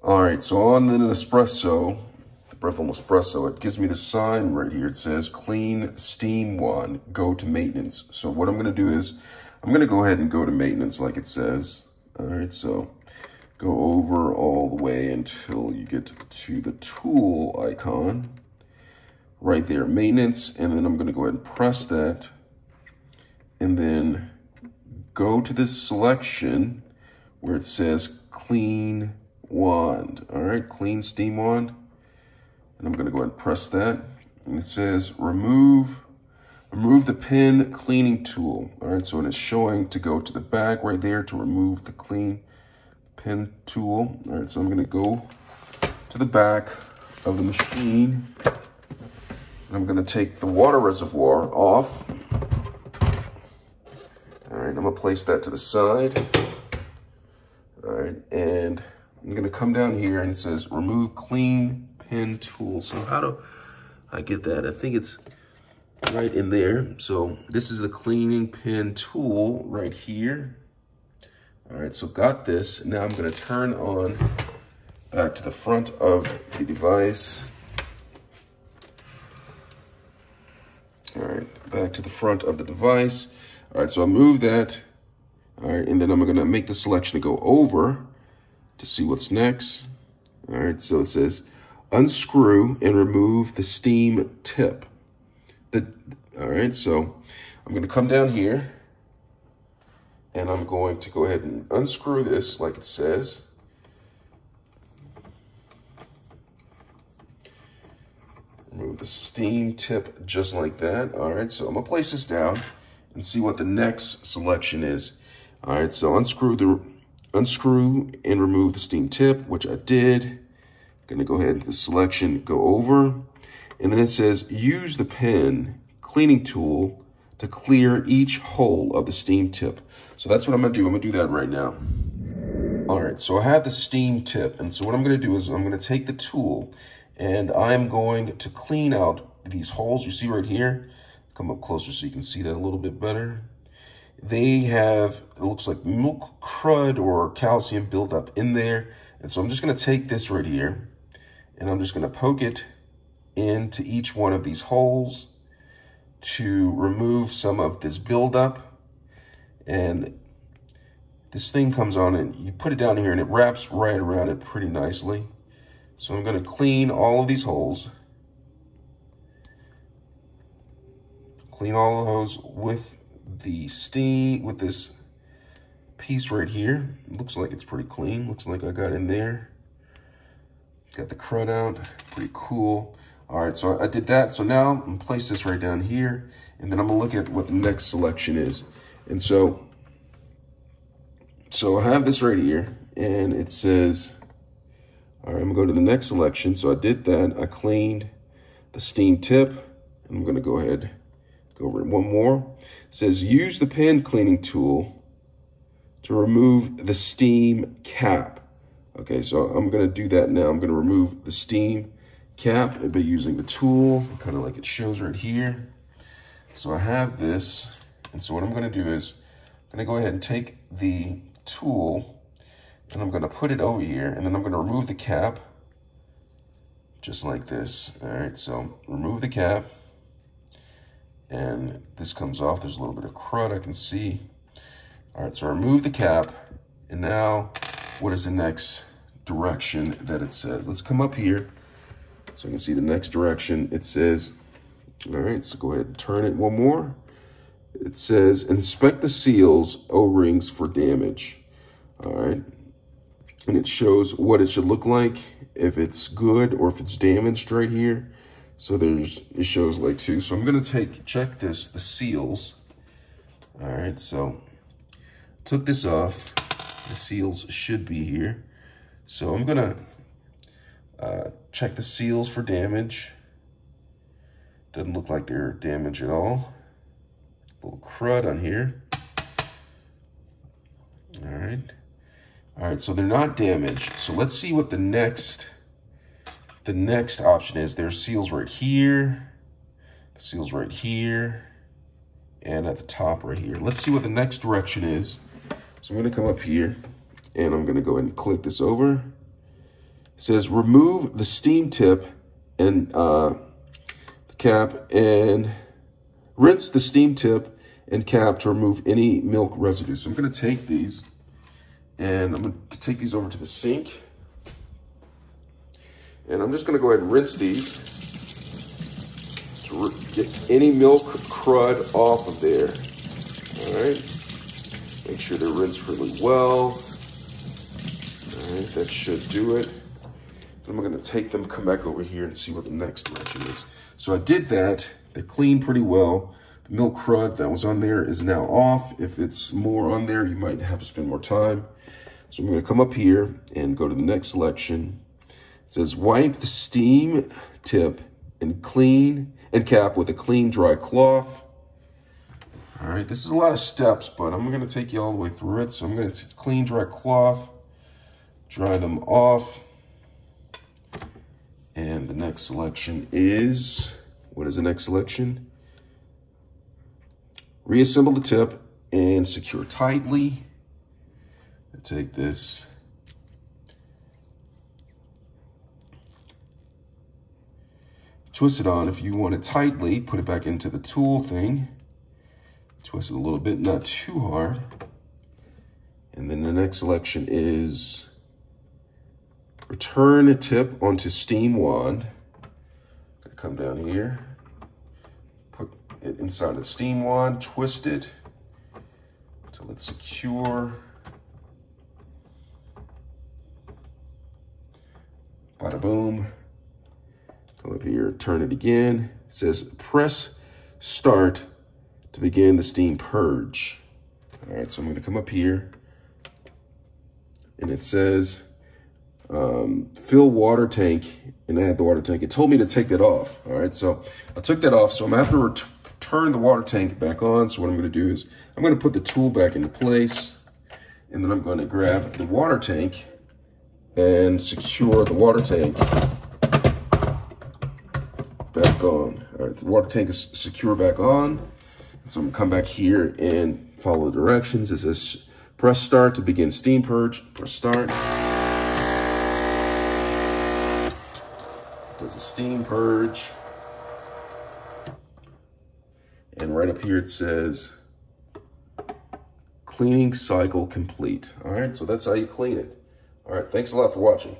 All right, so on the Nespresso, the Breville Nespresso, it gives me the sign right here. It says clean steam one, go to maintenance. So what I'm gonna do is, I'm gonna go ahead and go to maintenance like it says. All right, so go over all the way until you get to the tool icon right there, maintenance, and then I'm gonna go ahead and press that, and then go to this selection where it says clean wand. All right, clean steam wand. And I'm gonna go ahead and press that. And it says remove the pen cleaning tool. All right, so it's showing to go to the back right there to remove the clean pen tool. All right, so I'm gonna go to the back of the machine. And I'm gonna take the water reservoir off. All right, I'm gonna place that to the side. All right, and I'm gonna come down here and it says remove clean pen tool. So how do I get that? I think it's right in there. So this is the cleaning pen tool right here. All right, so got this. Now I'm gonna turn on back to the front of the device. All right, back to the front of the device. All right, so I move that. All right, and then I'm gonna make the selection to go over to see what's next. All right, so it says unscrew and remove the steam tip. All right, so I'm gonna come down here and I'm going to go ahead and unscrew this like it says. Remove the steam tip just like that. All right, so I'm gonna place this down and see what the next selection is. All right, so unscrew and remove the steam tip, which I did. Gonna go ahead to the selection, go over, and then it says use the pen cleaning tool to clear each hole of the steam tip. So that's what I'm gonna do. I'm gonna do that right now. All right, so I have the steam tip, and so what I'm gonna do is I'm gonna take the tool and I'm going to clean out these holes you see right here. Come up closer so you can see that a little bit better. They have, it looks like milk crud or calcium built up in there. And so I'm just gonna take this right here and I'm just gonna poke it into each one of these holes to remove some of this buildup. And this thing comes on and you put it down here and it wraps right around it pretty nicely. So I'm gonna clean all of these holes. Clean all of those with the steam, with this piece right here. It looks like it's pretty clean. Looks like I got in there. Got the crud out, pretty cool. All right, so I did that. So now I'm gonna place this right down here and then I'm gonna look at what the next selection is. And so I have this right here and it says, all right, I'm gonna go to the next selection. So I did that, I cleaned the steam tip and I'm gonna go ahead, go over it one more. It says use the pen cleaning tool to remove the steam cap. Okay, so I'm gonna do that now. I'm gonna remove the steam cap by using the tool, kind of like it shows right here. So I have this, and so what I'm gonna do is I'm gonna go ahead and take the tool and I'm gonna put it over here and then I'm gonna remove the cap just like this. All right, so remove the cap. And this comes off. There's a little bit of crud I can see. All right, so I remove the cap. And now, what is the next direction that it says? Let's come up here so you can see the next direction. It says, all right, so go ahead and turn it one more. It says, inspect the seals, O-rings for damage. All right, and it shows what it should look like, if it's good or if it's damaged right here. So it shows like two. So I'm gonna check the seals. All right, so took this off. The seals should be here. So I'm gonna check the seals for damage. Doesn't look like they're damaged at all. A little crud on here. All right, so they're not damaged. So let's see what the next option is. There's seals right here, seals right here, and at the top right here. Let's see what the next direction is. So I'm gonna come up here and I'm gonna go ahead and click this over. says remove the steam tip and the cap, and rinse the steam tip and cap to remove any milk residue. So I'm going to take these and I'm going to take these over to the sink. And I'm just going to go ahead and rinse these to get any milk crud off of there. All right. Make sure they're rinsed really well. All right, that should do it. I'm going to take them, come back over here and see what the next direction is. So I did that. They're clean pretty well. The milk crud that was on there is now off. If it's more on there, you might have to spend more time. So I'm going to come up here and go to the next selection. It says wipe the steam tip and clean and cap with a clean dry cloth. All right, this is a lot of steps, but I'm going to take you all the way through it. So I'm going to clean dry cloth, dry them off. And the next selection is, what is the next selection? Reassemble the tip and secure tightly. I take this. Twist it on. If you want it tightly, put it back into the tool thing. Twist it a little bit, not too hard. And then the next selection is return the tip onto steam wand. I'm gonna come down here, put it inside the steam wand, twist it until it's secure. Bada boom. Come up here, turn it again. It says press start to begin the steam purge. All right, so I'm gonna come up here and it says fill water tank and add the water tank. It told me to take that off. All right, so I took that off. So I'm gonna have to turn the water tank back on. So what I'm gonna do is I'm gonna put the tool back into place, and then I'm gonna grab the water tank and secure the water tank back on. All right, the water tank is secure back on. So I'm gonna come back here and follow the directions. It says press start to begin steam purge. Press start. There's a steam purge. And right up here it says cleaning cycle complete. All right, so that's how you clean it. All right, thanks a lot for watching.